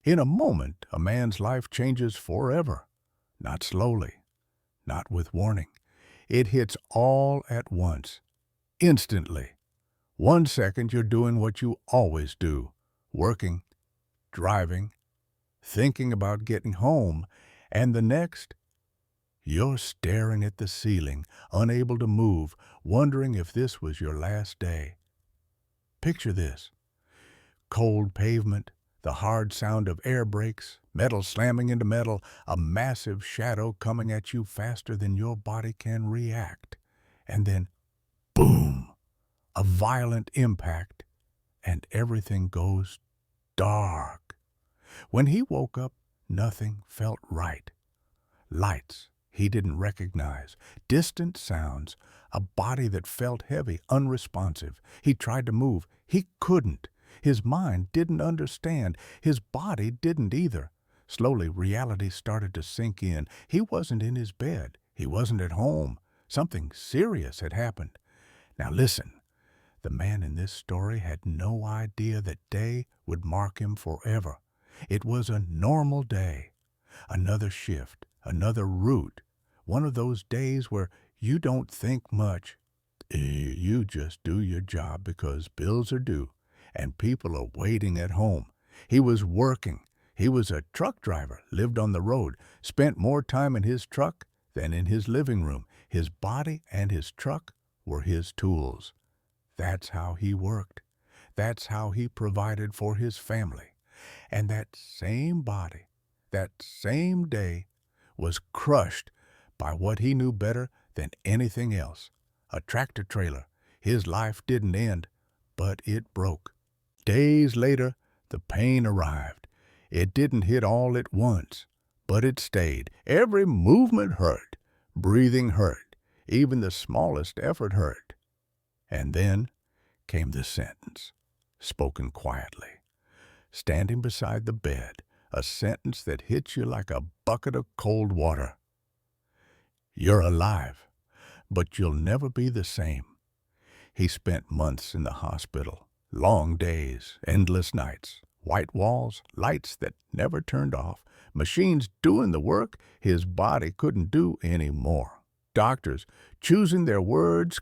In a moment, a man's life changes forever. Not slowly, not with warning. It hits all at once, instantly. 1 second you're doing what you always do, working, driving, thinking about getting home, and the next, you're staring at the ceiling, unable to move, wondering if this was your last day. Picture this: cold pavement, the hard sound of air brakes, metal slamming into metal, a massive shadow coming at you faster than your body can react. And then, boom, a violent impact, and everything goes dark. When he woke up, nothing felt right. Lights he didn't recognize, distant sounds, a body that felt heavy, unresponsive. He tried to move. He couldn't. His mind didn't understand. His body didn't either. Slowly, reality started to sink in. He wasn't in his bed. He wasn't at home. Something serious had happened. Now listen, the man in this story had no idea that day would mark him forever. It was a normal day. Another shift, another route. One of those days where you don't think much. You just do your job because bills are due and people are waiting at home. He was working. He was a truck driver, lived on the road, spent more time in his truck than in his living room. His body and his truck were his tools. That's how he worked. That's how he provided for his family. And that same body, that same day, was crushed by what he knew better than anything else. A tractor trailer. His life didn't end, but it broke. Days later, the pain arrived. It didn't hit all at once, but it stayed. Every movement hurt. Breathing hurt. Even the smallest effort hurt. And then came the sentence, spoken quietly, standing beside the bed, a sentence that hits you like a bucket of cold water. You're alive, but you'll never be the same. He spent months in the hospital, long days, endless nights, white walls, lights that never turned off, machines doing the work his body couldn't do anymore. Doctors choosing their words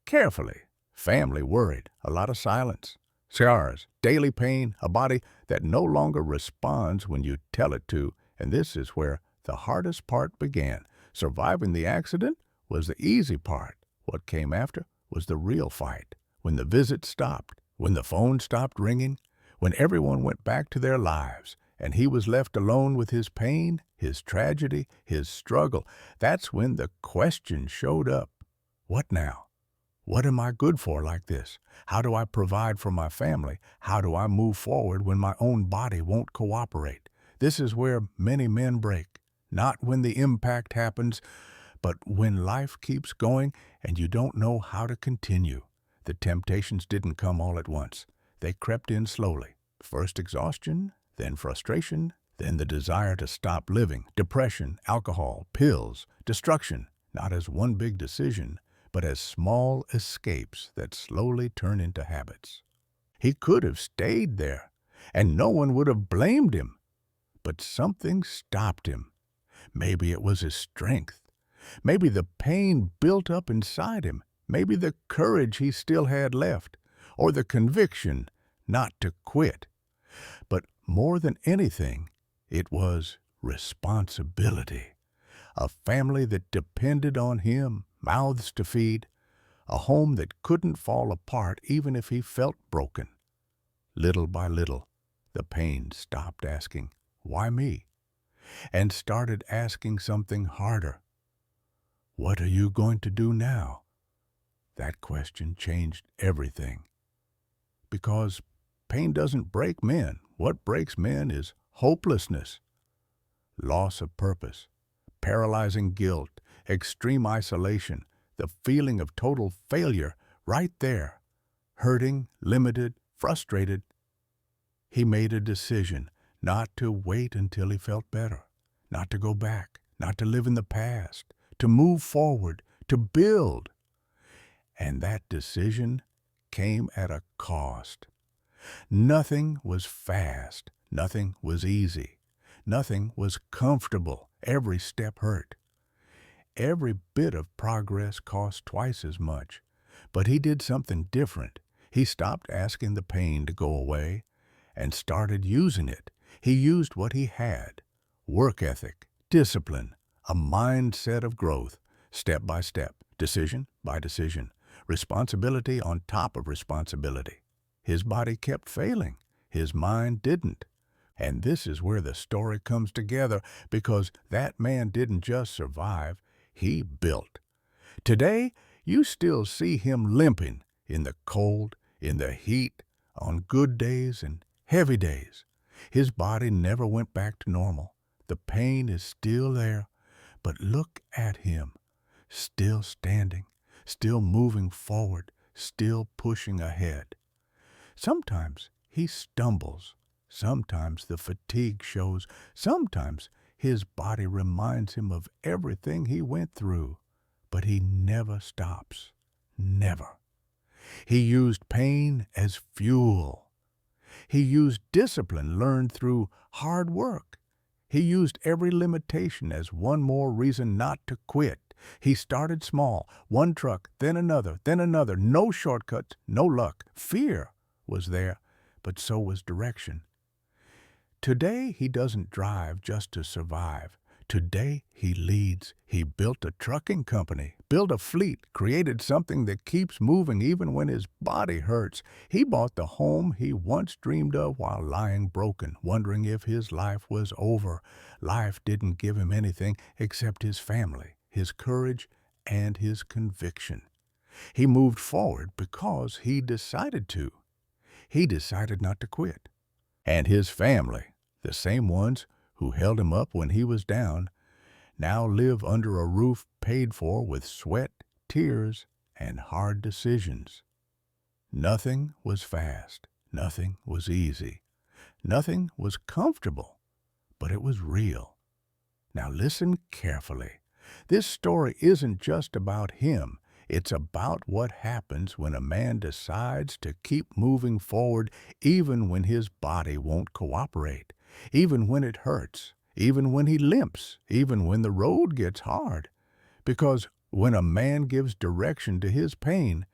carefully. Family worried, a lot of silence. Scars, daily pain, a body that no longer responds when you tell it to, and this is where the hardest part began. Surviving the accident was the easy part. What came after was the real fight. When the visit stopped, when the phone stopped ringing, when everyone went back to their lives, and he was left alone with his pain, his tragedy, his struggle, that's when the question showed up. What now? What am I good for like this? How do I provide for my family? How do I move forward when my own body won't cooperate? This is where many men break. Not when the impact happens, but when life keeps going and you don't know how to continue. The temptations didn't come all at once. They crept in slowly. First exhaustion, then frustration, then the desire to stop living, depression, alcohol, pills, destruction, not as one big decision, but as small escapes that slowly turn into habits. He could have stayed there, and no one would have blamed him. But something stopped him. Maybe it was his strength. Maybe the pain built up inside him. Maybe the courage he still had left, or the conviction not to quit. But more than anything, it was responsibility. A family that depended on him, mouths to feed, a home that couldn't fall apart even if he felt broken. Little by little, the pain stopped asking, "Why me?" and started asking something harder. "What are you going to do now?" That question changed everything. Because pain doesn't break men. What breaks men is hopelessness, loss of purpose, paralyzing guilt, extreme isolation, the feeling of total failure right there. Hurting, limited, frustrated. He made a decision not to wait until he felt better, not to go back, not to live in the past, to move forward, to build. And that decision came at a cost. Nothing was fast. Nothing was easy. Nothing was comfortable. Every step hurt. Every bit of progress cost twice as much. But he did something different. He stopped asking the pain to go away and started using it. He used what he had: work ethic, discipline, a mindset of growth, step by step, decision by decision, responsibility on top of responsibility. His body kept failing. His mind didn't. And this is where the story comes together, because that man didn't just survive, he built. Today, you still see him limping in the cold, in the heat, on good days and heavy days. His body never went back to normal. The pain is still there, but look at him, still standing, still moving forward, still pushing ahead. Sometimes he stumbles. Sometimes the fatigue shows. Sometimes his body reminds him of everything he went through. But he never stops. Never. He used pain as fuel. He used discipline learned through hard work. He used every limitation as one more reason not to quit. He started small, one truck, then another, no shortcuts, no luck. Fear was there, but so was direction. Today, he doesn't drive just to survive. Today, he leads. He built a trucking company, built a fleet, created something that keeps moving even when his body hurts. He bought the home he once dreamed of while lying broken, wondering if his life was over. Life didn't give him anything except his family, his courage, and his conviction. He moved forward because he decided to. He decided not to quit. And his family, the same ones who held him up when he was down, now live under a roof paid for with sweat, tears, and hard decisions. Nothing was fast. Nothing was easy. Nothing was comfortable, but it was real. Now listen carefully. This story isn't just about him. It's about what happens when a man decides to keep moving forward even when his body won't cooperate, even when it hurts, even when he limps, even when the road gets hard. Because when a man gives direction to his pain,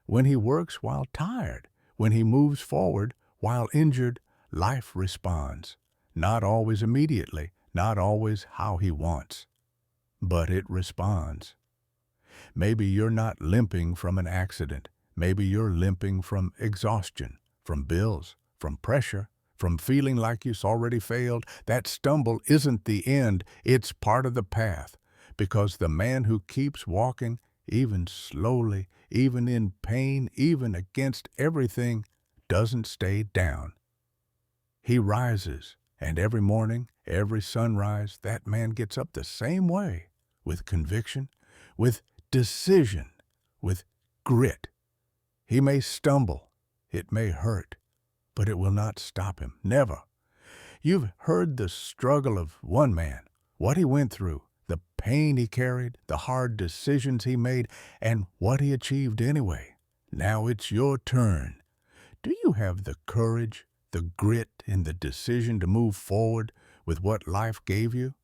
when he works while tired, when he moves forward while injured, life responds. Not always immediately, not always how he wants, but it responds. Maybe you're not limping from an accident. Maybe you're limping from exhaustion, from bills, from pressure, from feeling like you've already failed. That stumble isn't the end. It's part of the path. Because the man who keeps walking, even slowly, even in pain, even against everything, doesn't stay down. He rises, and every morning, every sunrise, that man gets up the same way, with conviction, with decision, with grit. He may stumble, it may hurt, but it will not stop him, never. You've heard the struggle of one man, what he went through, the pain he carried, the hard decisions he made, and what he achieved anyway. Now it's your turn. Do you have the courage, the grit, and the decision to move forward with what life gave you?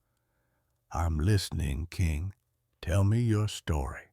I'm listening, King. Tell me your story.